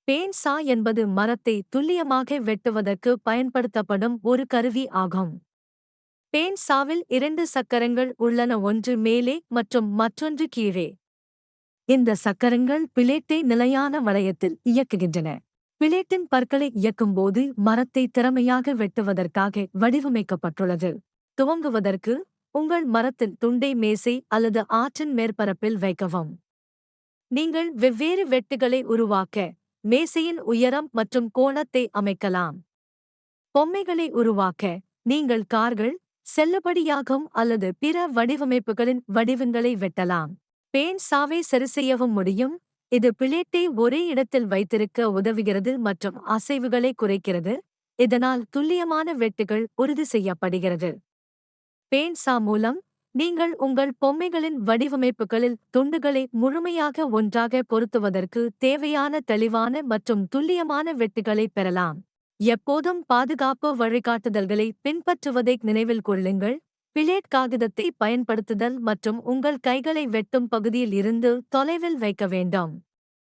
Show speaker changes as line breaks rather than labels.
பேன்சா என்பது மரத்தை துல்லியமாக வெட்டுவதற்கு பயன்படுத்தப்படும் ஒரு கருவி ஆகும். பேன்சாவில் 2 சக்கரங்கள் உள்ளன, ஒன்று மேலே மற்றும் மற்றொன்று கீழே. இந்த சக்கரங்கள் பிளேட்டை நிலையான வளையத்தில் இயக்குகின்றன. பிளேட்டின் பற்களை இயக்கும்போது மரத்தை திறமையாக வெட்டுவதற்காக வடிவமைக்கப்பட்டுள்ளது. துவங்குவதற்கு உங்கள் மரத்தில் துண்டை மேசை அல்லது ஆற்றின் மேற்பரப்பில் வைக்கவும். நீங்கள் வெவ்வேறு வெட்டுகளை உருவாக்க மேசையின் உயரம் மற்றும் கோணத்தை அமைக்கலாம். பொம்மைகளை உருவாக்க நீங்கள் கார்கள், செல்லுபடியாகும் அல்லது பிற வடிவமைப்புகளின் வடிவங்களை வெட்டலாம். பேன்சாவை சரிசெய்யவும் முடியும். இது பிளேட்டை ஒரே இடத்தில் வைத்திருக்க உதவுகிறது மற்றும் அசைவுகளை குறைக்கிறது, இதனால் துல்லியமான வெட்டுகள் உறுதி செய்யப்படுகிறது. பேன்சா மூலம் நீங்கள் உங்கள் பொம்மைகளின் வடிவமைப்புகளில் துண்டுகளை முழுமையாக ஒன்றாக பொருத்துவதற்கு தேவையான தெளிவான மற்றும் துல்லியமான வெட்டுகளை பெறலாம். எப்போதும் பாதுகாப்பு வழிகாட்டுதல்களை பின்பற்றுவதை நினைவில் கொள்ளுங்கள். பிளேட் காகிதத்தை பயன்படுத்துதல் மற்றும் உங்கள் கைகளை வெட்டும் பகுதியில் இருந்து தொலைவில் வைக்க வேண்டும்.